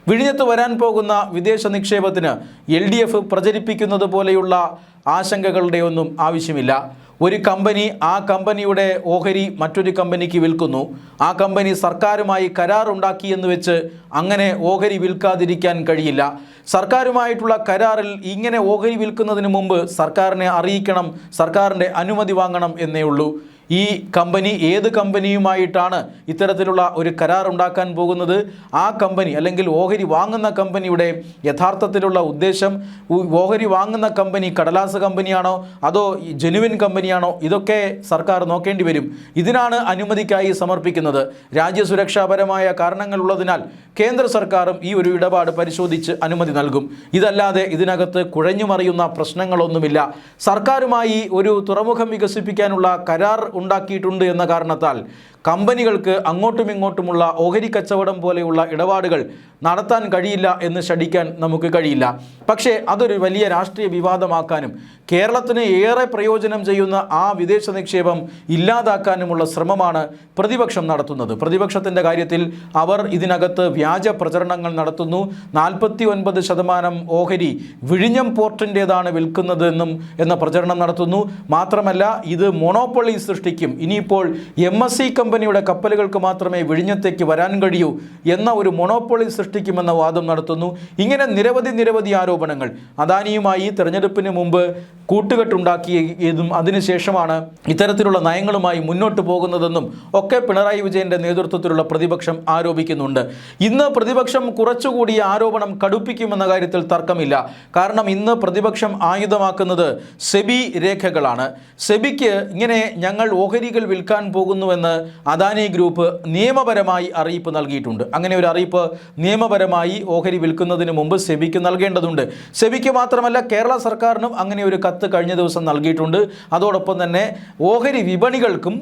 വിഴിഞ്ഞത്ത് വരാൻ പോകുന്ന വിദേശ നിക്ഷേപത്തിന് LDF പ്രചരിപ്പിക്കുന്നത് പോലെയുള്ള ആശങ്കകളുടെ ഒന്നും ആവശ്യമില്ല. ഒരു കമ്പനി ആ കമ്പനിയുടെ ഓഹരി മറ്റൊരു കമ്പനിക്ക് വിൽക്കുന്നു. ആ കമ്പനി സർക്കാരുമായി കരാറുണ്ടാക്കിയെന്ന് വെച്ച് അങ്ങനെ ഓഹരി വിൽക്കാതിരിക്കാൻ കഴിയില്ല. സർക്കാരുമായിട്ടുള്ള കരാറിൽ ഇങ്ങനെ ഓഹരി വിൽക്കുന്നതിന് മുമ്പ് സർക്കാരിനെ അറിയിക്കണം, സർക്കാരിൻ്റെ അനുമതി വാങ്ങണം എന്നേ ഉള്ളൂ. ഈ കമ്പനി ഏത് കമ്പനിയുമായിട്ടാണ് ഇത്തരത്തിലുള്ള ഒരു കരാർ ഉണ്ടാക്കാൻ പോകുന്നത്, ആ കമ്പനി അല്ലെങ്കിൽ ഓഹരി വാങ്ങുന്ന കമ്പനിയുടെ യഥാർത്ഥത്തിലുള്ള ഉദ്ദേശം, ഓഹരി വാങ്ങുന്ന കമ്പനി കടലാസ് കമ്പനിയാണോ അതോ ജെനുവിൻ കമ്പനിയാണോ, ഇതൊക്കെ സർക്കാർ നോക്കേണ്ടി വരും. ഇതിനാണ് അനുമതിക്കായി സമർപ്പിക്കുന്നത്. രാജ്യസുരക്ഷാപരമായ കാരണങ്ങളുള്ളതിനാൽ കേന്ദ്ര സർക്കാരും ഈ ഒരു ഇടപാട് പരിശോധിച്ച് അനുമതി നൽകും. ഇതല്ലാതെ ഇതിനകത്ത് കുഴഞ്ഞുമറിയുന്ന പ്രശ്നങ്ങളൊന്നുമില്ല. സർക്കാരുമായി ഒരു തുറമുഖം വികസിപ്പിക്കാനുള്ള കരാർ ഉണ്ടാക്കിയിട്ടുണ്ട് എന്ന കാരണത്താൽ കമ്പനികൾക്ക് അങ്ങോട്ടും ഇങ്ങോട്ടുമുള്ള ഓഹരി കച്ചവടം പോലെയുള്ള ഇടപാടുകൾ നടത്താൻ കഴിയില്ല എന്ന് ശഠിക്കാൻ നമുക്ക് കഴിയില്ല. പക്ഷേ അതൊരു വലിയ രാഷ്ട്രീയ വിവാദമാക്കാനും കേരളത്തിന് ഏറെ പ്രയോജനം ചെയ്യുന്ന ആ വിദേശ നിക്ഷേപം ഇല്ലാതാക്കാനുമുള്ള ശ്രമമാണ് പ്രതിപക്ഷം നടത്തുന്നത്. പ്രതിപക്ഷത്തിൻ്റെ അവർ ഇതിനകത്ത് വ്യാജ പ്രചരണങ്ങൾ നടത്തുന്നു. 49% ഓഹരി വിഴിഞ്ഞം പോർട്ടിൻ്റേതാണ് വിൽക്കുന്നതെന്നും എന്ന പ്രചരണം നടത്തുന്നു. മാത്രമല്ല ഇത് മോണോപ്പൊളി സൃഷ്ടിക്കും. ഇനിയിപ്പോൾ MSC കമ്പനിയുടെ കപ്പലുകൾക്ക് മാത്രമേ വിഴിഞ്ഞത്തേക്ക് വരാൻ കഴിയൂ എന്ന ഒരു മോണോപ്പൊളി സൃഷ്ടിക്കുമെന്ന വാദം നടത്തുന്നു. ഇങ്ങനെ നിരവധി ആരോപണങ്ങൾ. അദാനിയുമായി തെരഞ്ഞെടുപ്പിന് മുമ്പ് കൂട്ടുകെട്ടുണ്ടാക്കിയതും അതിനുശേഷമാണ് ഇത്തരത്തിലുള്ള നയങ്ങളുമായി മുന്നോട്ട് പോകുന്നതെന്നും ഒക്കെ പിണറായി വിജയൻ്റെ നേതൃത്വത്തിലുള്ള പ്രതിപക്ഷം ആരോപിക്കുന്നുണ്ട്. ഇന്ന് പ്രതിപക്ഷം കുറച്ചുകൂടി ആരോപണം കടുപ്പിക്കുമെന്ന കാര്യത്തിൽ തർക്കമില്ല. കാരണം ഇന്ന് പ്രതിപക്ഷം ആയുധമാക്കുന്നത് സെബി രേഖകളാണ്. സെബിക്ക് ഇങ്ങനെ ഞങ്ങൾ ഓഹരികൾ വിൽക്കാൻ പോകുന്നുവെന്ന് അദാനി ഗ്രൂപ്പ് നിയമപരമായി അറിയിപ്പ് നൽകിയിട്ടുണ്ട്. അങ്ങനെ ഒരു അറിയിപ്പ് നിയമപരമായി ഓഹരി വിൽക്കുന്നതിന് മുമ്പ് സെബിക്ക് നൽകേണ്ടതുണ്ട്. സെബിക്ക് മാത്രമല്ല കേരള സർക്കാരിനും അങ്ങനെ ഒരു കത്ത് കഴിഞ്ഞ ദിവസം നൽകിയിട്ടുണ്ട്. അതോടൊപ്പം തന്നെ ഓഹരി വിപണികൾക്കും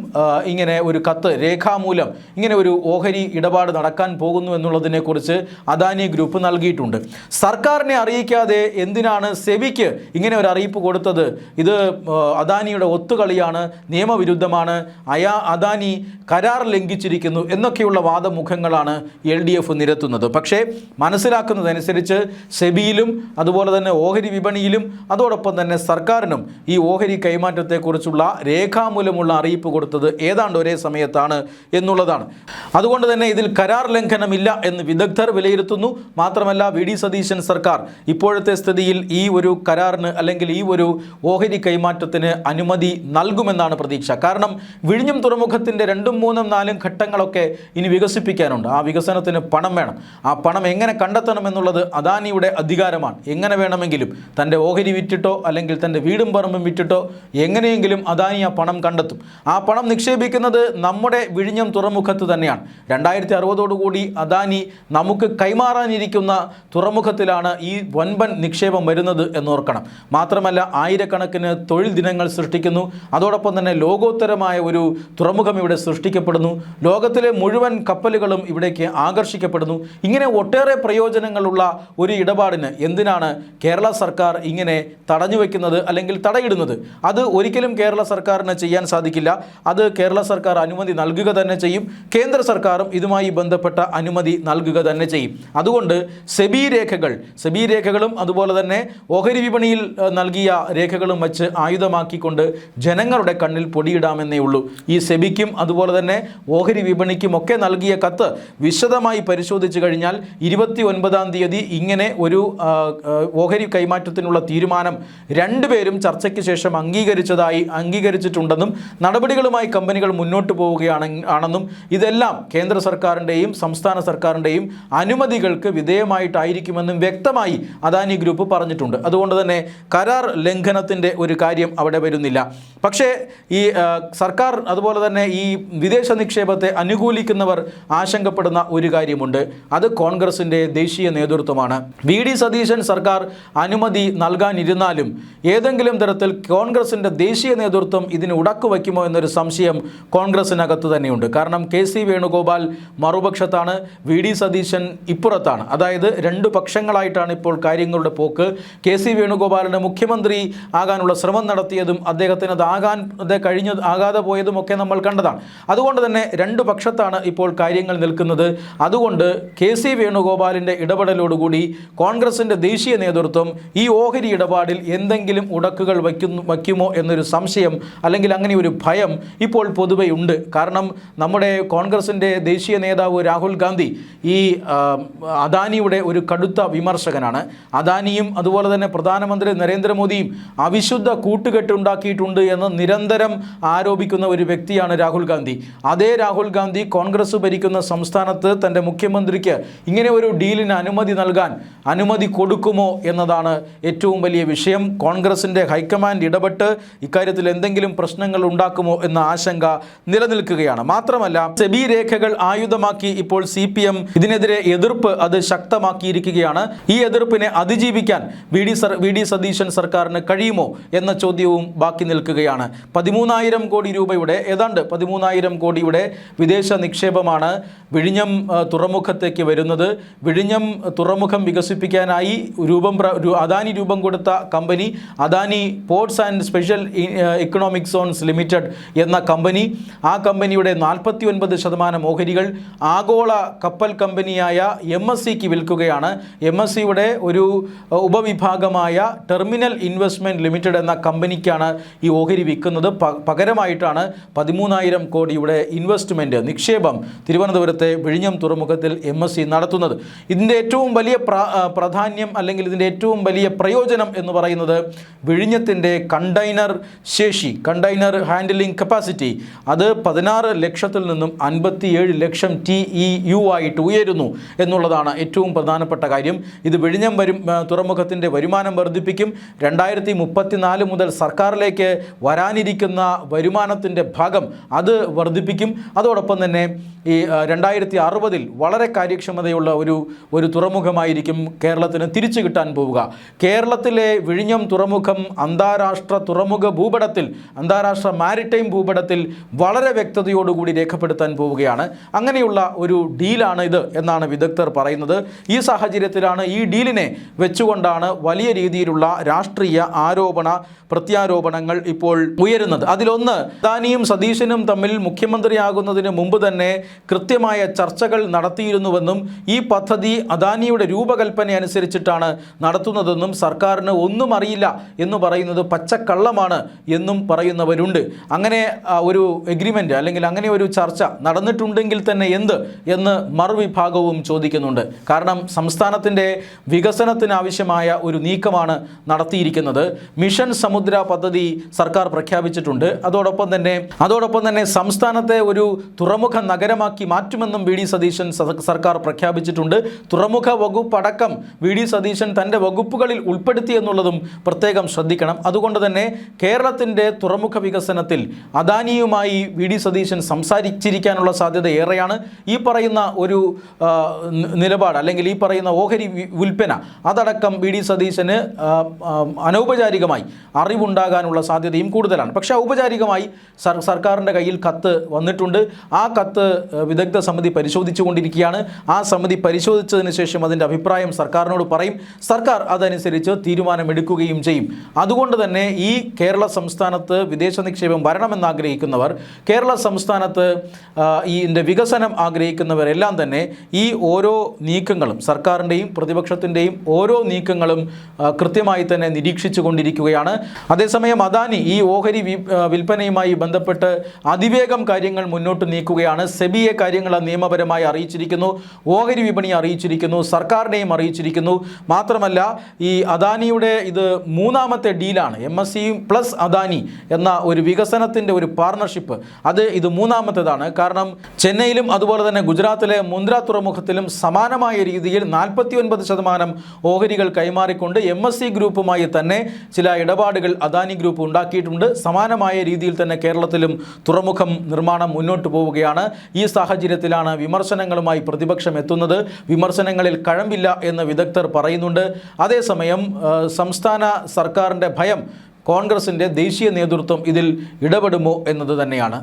ഇങ്ങനെ ഒരു കത്ത് രേഖാമൂലം ഇങ്ങനെ ഒരു ഓഹരി ഇടപാട് നടക്കാൻ പോകുന്നു എന്നുള്ളതിനെക്കുറിച്ച് അദാനി ഗ്രൂപ്പ് നൽകിയിട്ടുണ്ട്. സർക്കാരിനെ അറിയിക്കാതെ എന്തിനാണ് സെബിക്ക് ഇങ്ങനെ ഒരു അറിയിപ്പ് കൊടുത്തത്? ഇത് അദാനിയുടെ ഒത്തുകളിയാണ്, നിയമവിരുദ്ധമാണ്, അദാനി കരാർ ലംഘിച്ചിരിക്കുന്നു എന്നൊക്കെയുള്ള വാദമുഖങ്ങളാണ് LDF നിരത്തുന്നത്. പക്ഷേ മനസ്സിലാക്കുന്നതനുസരിച്ച് സെബിയിലും അതുപോലെ തന്നെ ഓഹരി വിപണിയിലും അതോടൊപ്പം തന്നെ സർക്കാരിനും ഈ ഓഹരി കൈമാറ്റത്തെക്കുറിച്ചുള്ള രേഖാമൂലമുള്ള അറിയിപ്പ് കൊടുത്തത് ഏതാണ്ട് ഒരേ സമയത്താണ് എന്നുള്ളതാണ്. അതുകൊണ്ട് തന്നെ ഇതിൽ കരാർ ലംഘനമില്ല എന്ന് വിദഗ്ധർ വിലയിരുത്തുന്നു. മാത്രമല്ല VD സതീശൻ സർക്കാർ ഇപ്പോഴത്തെ സ്ഥിതിയിൽ ഈ ഒരു കരാറിന് അല്ലെങ്കിൽ ഈ ഒരു ഓഹരി കൈമാറ്റത്തിന് അനുമതി നൽകുമെന്നാണ് പ്രതീക്ഷ. കാരണം വിഴിഞ്ഞം തുറമുഖത്തിൻ്റെ 2, 3, 4 ഘട്ടങ്ങളൊക്കെ ഇനി വികസിപ്പിക്കാനുണ്ട്. ആ വികസനത്തിന് പണം വേണം. ആ പണം എങ്ങനെ കണ്ടെത്തണമെന്നുള്ളത് അദാനിയുടെ അധികാരമാണ്. എങ്ങനെ വേണമെങ്കിലും തൻ്റെ ഓഹരി വിറ്റിട്ടോ അല്ലെങ്കിൽ തൻ്റെ വീടും പറമ്പും വിറ്റിട്ടോ എങ്ങനെയെങ്കിലും അദാനി ആ പണം കണ്ടെത്തും. ആ പണം നിക്ഷേപിക്കുന്നത് നമ്മുടെ വിഴിഞ്ഞം തുറമുഖത്ത് തന്നെയാണ്. 2060 അദാനി നമുക്ക് കൈമാറാനിരിക്കുന്ന തുറമുഖത്തിലാണ് ഈ വൻപൻ നിക്ഷേപം വരുന്നത് എന്നോർക്കണം. മാത്രമല്ല ആയിരക്കണക്കിന് തൊഴിൽ ദിനങ്ങൾ സൃഷ്ടിക്കുന്നു. അതോടൊപ്പം തന്നെ ലോകോത്തരമായ ഒരു തുറമുഖം ഇവിടെ സൃഷ്ടിക്കപ്പെടുന്നു. ലോകത്തിലെ മുഴുവൻ കപ്പലുകളും ഇവിടേക്ക് ആകർഷിക്കപ്പെടുന്നു. ഇങ്ങനെ ഒട്ടേറെ പ്രയോജനങ്ങളുള്ള ഒരു ഇടപാടിന് എന്തിനാണ് കേരള സർക്കാർ ഇങ്ങനെ തടഞ്ഞു വയ്ക്കുന്നത് അല്ലെങ്കിൽ തടയിടുന്നത്? അത് ഒരിക്കലും കേരള സർക്കാരിന് ചെയ്യാൻ സാധിക്കില്ല. അത് കേരള സർക്കാർ അനുമതി നൽകുക തന്നെ ചെയ്യും. കേന്ദ്ര സർക്കാരും ഇതുമായി ബന്ധപ്പെട്ട അനുമതി നൽകുക തന്നെ ചെയ്യും. അതുകൊണ്ട് സെബി രേഖകളും അതുപോലെ തന്നെ ഓഹരി വിപണിയിൽ നൽകിയ രേഖകളും വച്ച് ആയുധമാക്കിക്കൊണ്ട് ജനങ്ങളുടെ കണ്ണിൽ പൊടിയിടാമെന്നേ ഉള്ളൂ. ഈ സെബിക്കും അതുപോലെ തന്നെ ഓഹരി വിപണിക്കും ഒക്കെ നൽകിയ കത്ത് വിശദമായി പരിശോധിച്ചു കഴിഞ്ഞാൽ 29-ാം തീയതി ഇങ്ങനെ ഒരു ഓഹരി കൈമാറ്റത്തിനുള്ള തീരുമാനം രണ്ടുപേരും ചർച്ചയ്ക്ക് ശേഷം അംഗീകരിച്ചിട്ടുണ്ടെന്നും നടപടികളുമായി കമ്പനികൾ മുന്നോട്ട് പോവുകയാണെന്നും ഇതെല്ലാം കേന്ദ്ര സർക്കാരിൻ്റെയും സംസ്ഥാന സർക്കാരിൻ്റെയും അനുമതികൾക്ക് വിധേയമായിട്ടായിരിക്കുമെന്നും വ്യക്തമായി അദാനി ഗ്രൂപ്പ് പറഞ്ഞിട്ടുണ്ട്. അതുകൊണ്ട് തന്നെ കരാർ ലംഘനത്തിൻ്റെ ഒരു കാര്യം അവിടെ വരുന്നില്ല. പക്ഷേ ഈ സർക്കാർ അതുപോലെ തന്നെ ഈ വിദേശ നിക്ഷേപത്തെ അനുകൂലിക്കുന്നവർ ആശങ്കപ്പെടുന്ന ഒരു കാര്യമുണ്ട്. അത് കോൺഗ്രസിൻ്റെ ദേശീയ നേതൃത്വമാണ്. VD സതീശൻ സർക്കാർ അനുമതി നൽകാനിരുന്നാലും ഏതെങ്കിലും തരത്തിൽ കോൺഗ്രസിൻ്റെ ദേശീയ നേതൃത്വം ഇതിന് ഉടക്കുവയ്ക്കുമോ എന്നൊരു സംശയം കോൺഗ്രസിനകത്ത് തന്നെയുണ്ട്. കാരണം KC വേണുഗോപാൽ മറുപക്ഷത്താണ്, VD സതീശൻ ഇപ്പുറത്താണ്. അതായത് 2 പക്ഷങ്ങളായിട്ടാണ് ഇപ്പോൾ കാര്യങ്ങളുടെ പോക്ക്. KC വേണുഗോപാലിന് മുഖ്യമന്ത്രി ആകാനുള്ള ശ്രമം നടത്തിയതും അദ്ദേഹത്തിന് ആകാതെ പോയതും ഒക്കെ നമ്മൾ കണ്ടതാണ്. അതുകൊണ്ട് തന്നെ രണ്ട് പക്ഷത്താണ് ഇപ്പോൾ കാര്യങ്ങൾ നിൽക്കുന്നത്. അതുകൊണ്ട് KC വേണുഗോപാലിൻ്റെ ഇടപെടലോടുകൂടി കോൺഗ്രസിൻ്റെ ദേശീയ നേതൃത്വം ഈ ഓഹരി ഇടപാടിൽ എന്തെങ്കിലും ഉടക്കുകൾ വയ്ക്കുമോ എന്നൊരു സംശയം, അല്ലെങ്കിൽ അങ്ങനെ ഒരു ഭയം ഇപ്പോൾ പൊതുവെ ഉണ്ട്. കാരണം നമ്മുടെ കോൺഗ്രസിൻ്റെ ദേശീയ നേതാവ് രാഹുൽ ഗാന്ധി ഈ അദാനിയുടെ ഒരു കടുത്ത വിമർശകനാണ്. അദാനിയും അതുപോലെ തന്നെ പ്രധാനമന്ത്രി നരേന്ദ്രമോദിയും അവിശുദ്ധ കൂട്ടുകെട്ടുണ്ടാക്കിയിട്ടുണ്ട് എന്ന് നിരന്തരം ആരോപിക്കുന്ന ഒരു വ്യക്തിയാണ് രാഹുൽ ഗാന്ധി. അതേ രാഹുൽ ഗാന്ധി കോൺഗ്രസ് ഭരിക്കുന്ന സംസ്ഥാനത്ത് തൻ്റെ മുഖ്യമന്ത്രിക്ക് ഇങ്ങനെ ഒരു ഡീലിന് അനുമതി കൊടുക്കുമോ എന്നതാണ് ഏറ്റവും വലിയ വിഷയം. കോൺഗ്രസിൻ്റെ ഹൈക്കമാൻഡ് ഇടപെട്ട് ഇക്കാര്യത്തിൽ എന്തെങ്കിലും പ്രശ്നങ്ങൾ ഉണ്ടാക്കുമോ എന്ന ആശങ്ക നിലനിൽക്കുകയാണ്. മാത്രമല്ല, സെബി രേഖകൾ ആയുധമാക്കി ഇപ്പോൾ CPM ഇതിനെതിരെ എതിർപ്പ് അത് ശക്തമാക്കിയിരിക്കുകയാണ്. ഈ എതിർപ്പിനെ അതിജീവിക്കാൻ വി ഡി സതീശൻ സർക്കാരിന് കഴിയുമോ എന്ന ചോദ്യവും ബാക്കി നിൽക്കുകയാണ്. 13,000 കോടി രൂപയുടെ ഏതാണ്ട് 13,000 കോടിയുടെ വിദേശ നിക്ഷേപമാണ് വിഴിഞ്ഞം തുറമുഖത്തേക്ക് വരുന്നത്. വിഴിഞ്ഞം തുറമുഖം വികസിപ്പിക്കാനായി അദാനി രൂപം കൊടുത്ത company Adani Ports and Special Economic Zones Limited എന്ന കമ്പനി, ആ കമ്പനിയുടെ 49% ഓഹരികൾ ആഗോള കപ്പൽ കമ്പനിയായ MSCക്ക് വിൽക്കുകയാണ്. MSCയുടെ ഒരു ഉപവിഭാഗമായ ടെർമിനൽ ഇൻവെസ്റ്റ്മെൻറ്റ് ലിമിറ്റഡ് എന്ന കമ്പനിക്കാണ് ഈ ഓഹരി വിൽക്കുന്നത്. പകരമായിട്ടാണ് 13,000 കോടിയുടെ ഇൻവെസ്റ്റ്മെൻറ്റ് നിക്ഷേപം തിരുവനന്തപുരത്തെ വിഴിഞ്ഞം തുറമുഖത്തിൽ MSC നടത്തുന്നത്. ഇതിൻ്റെ ഏറ്റവും വലിയ പ്രാധാന്യം, അല്ലെങ്കിൽ ഇതിൻ്റെ ഏറ്റവും വലിയ പ്രയോജനം എന്ന് പറയുന്നത് വിഴിഞ്ഞത്തിൻ്റെ കണ്ടെയ്നർ ശേഷി, കണ്ടെയ്നർ ഹാൻഡിലിംഗ് കപ്പാസിറ്റി അത് 16 ലക്ഷത്തിൽ നിന്നും 57 ലക്ഷം TEU ആയിട്ട് ഉയരുന്നു എന്നുള്ളതാണ് ഏറ്റവും പ്രധാനപ്പെട്ട കാര്യം. ഇത് വിഴിഞ്ഞം തുറമുഖത്തിൻ്റെ വരുമാനം വർദ്ധിപ്പിക്കും. 2034 മുതൽ സർക്കാരിലേക്ക് വരാനിരിക്കുന്ന വരുമാനത്തിൻ്റെ ഭാഗം അത് വർദ്ധിപ്പിക്കും. അതോടൊപ്പം തന്നെ ഈ 2060 വളരെ കാര്യക്ഷമതയുള്ള ഒരു തുറമുഖമായിരിക്കും കേരളത്തിന് തിരിച്ചു കിട്ടാൻ പോവുക. കേരളത്തിലെ വിഴിഞ്ഞം തുറമുഖം അന്താരാഷ്ട്ര തുറമുഖ ഭൂപടത്തിൽ, അന്താരാഷ്ട്ര മാരിടൈം ഭൂപടത്തിൽ വളരെ വ്യക്തതയോടുകൂടി രേഖപ്പെടുത്താൻ പോവുകയാണ്. അങ്ങനെയുള്ള ഒരു ഡീലാണ് ഇത് എന്നാണ് വിദഗ്ധർ പറയുന്നത്. ഈ സാഹചര്യത്തിലാണ് ഈ ഡീലിനെ വെച്ചുകൊണ്ടാണ് വലിയ രീതിയിലുള്ള രാഷ്ട്രീയ പ്രത്യാരോപണങ്ങൾ ഇപ്പോൾ ഉയരുന്നത്. അതിലൊന്ന്, അദാനിയും സതീശനും തമ്മിൽ മുഖ്യമന്ത്രിയാകുന്നതിന് മുമ്പ് തന്നെ കൃത്യമായ ചർച്ചകൾ നടത്തിയിരുന്നുവെന്നും ഈ പദ്ധതി അദാനിയുടെ രൂപകൽപ്പന അനുസരിച്ചിട്ടാണ് നടത്തുന്നതെന്നും സർക്കാരിന് ഒന്നും അറിയില്ല എന്ന് പറയുന്നത് പച്ചക്കള്ളമാണ് എന്നും പറയുന്നവരുണ്ട്. അങ്ങനെ ഒരു എഗ്രിമെൻ്റ്, അല്ലെങ്കിൽ അങ്ങനെ ഒരു ചർച്ച നടന്നിട്ടുണ്ടെങ്കിൽ തന്നെ എന്ന് മറുവിഭാഗവും ചോദിക്കുന്നുണ്ട്. കാരണം സംസ്ഥാനത്തിൻ്റെ വികസനത്തിനാവശ്യമായ ഒരു നീക്കമാണ് നടത്തിയിരിക്കുന്നത്. മിഷൻ സമുദ്ര പദ്ധതി സർക്കാർ പ്രഖ്യാപിച്ചിട്ടുണ്ട്. അതോടൊപ്പം തന്നെ സംസ്ഥാനത്തെ ഒരു തുറമുഖ നഗരമാക്കി മാറ്റുമെന്നും വി ഡി സതീശൻ സർക്കാർ പ്രഖ്യാപിച്ചിട്ടുണ്ട്. തുറമുഖ വകുപ്പ് അടക്കം വി ഡി സതീശൻ തൻ്റെ വകുപ്പുകളിൽ ഉൾപ്പെടുത്തി എന്നുള്ളതും പ്രത്യേകം ശ്രദ്ധിക്കണം. അതുകൊണ്ട് തന്നെ കേരളത്തിൻ്റെ തുറമുഖ വികസനത്തിൽ അദാനിയുമായി വി ഡി സതീശൻ സംസാരിച്ചിരിക്കാനുള്ള സാധ്യത ഏറെയാണ്. ഈ പറയുന്ന ഒരു നിലപാട്, അല്ലെങ്കിൽ ഈ പറയുന്ന ഓഹരി വിൽപ്പന, അതടക്കം വി ഡി സതീശന് അനൗപചാരികമായി അറിവുണ്ടാകാനുള്ള സാധ്യതയും കൂടുതലാണ്. പക്ഷേ ഔപചാരികമായി സർക്കാരിൻ്റെ കയ്യിൽ കത്ത് വന്നിട്ടുണ്ട്. ആ കത്ത് വിദഗ്ധ സമിതി പരിശോധിച്ചുകൊണ്ടിരിക്കുകയാണ്. ആ സമിതി പരിശോധിച്ചതിന് ശേഷം അതിൻ്റെ അഭിപ്രായം സർക്കാരിനോട് പറയും. സർക്കാർ അതനുസരിച്ച് തീരുമാനമെടുക്കുകയും ചെയ്യും. അതുകൊണ്ട് തന്നെ ഈ കേരള സംസ്ഥാനത്ത് വിദേശ നിക്ഷേപം വരണമെന്നാഗ്രഹിക്കുന്നവർ, കേരള സംസ്ഥാനത്ത് ഇതിൻ്റെ വികസനം ആഗ്രഹിക്കുന്നവരെല്ലാം തന്നെ ഈ ഓരോ നീക്കങ്ങളും, സർക്കാരിൻ്റെയും പ്രതിപക്ഷത്തിൻ്റെയും ഓരോ നീക്കങ്ങളും കൃത്യമായി തന്നെ നിരീക്ഷിച്ചു കൊണ്ടിരിക്കുകയാണ്. അതേസമയം അദാനി ഈ ഓഹരി വിൽപ്പനയുമായി ബന്ധപ്പെട്ട് അതിവേഗം കാര്യങ്ങൾ മുന്നോട്ട് നീക്കുകയാണ്. സെബിയെ കാര്യങ്ങൾ നിയമപരമായി അറിയിച്ചിരിക്കുന്നു, ഓഹരി വിപണിയെ അറിയിച്ചിരിക്കുന്നു, സർക്കാരിനെയും അറിയിച്ചിരിക്കുന്നു. മാത്രമല്ല, ഈ അദാനിയുടെ ഇത് മൂന്നാമത്തെ ഡീലാണ്. MSC പ്ലസ് അദാനി എന്ന ഒരു വികസനത്തിൻ്റെ ഒരു പാർട്ണർഷിപ്പ്, ഇത് മൂന്നാമത്തേതാണ്. കാരണം ചെന്നൈയിലും അതുപോലെ തന്നെ ഗുജറാത്തിലെ മുന്ദ്ര തുറമുഖത്തിലും സമാനമായ രീതിയിൽ 49% ഓഹരികൾ കൈമാറിക്കൊണ്ട് MSC ഗ്രൂപ്പുമായി തന്നെ ചില ഇടപാടുകൾ അദാനി ഗ്രൂപ്പ് ഉണ്ടാക്കിയിട്ടുണ്ട്. സമാനമായ രീതിയിൽ തന്നെ കേരളത്തിലും തുറമുഖം നിർമ്മാണം മുന്നോട്ട് പോവുകയാണ്. ഈ സാഹചര്യത്തിലാണ് വിമർശനങ്ങളുമായി പ്രതിപക്ഷം എത്തുന്നത്. വിമർശനങ്ങളിൽ കഴമ്പില്ല എന്ന് വിദഗ്ധർ പറയുന്നുണ്ട്. അതേസമയം സംസ്ഥാന സർക്കാരിൻ്റെ ഭയം കോൺഗ്രസിൻ്റെ ദേശീയ നേതൃത്വം ഇതിൽ ഇടപെടുമോ എന്നത് തന്നെയാണ്.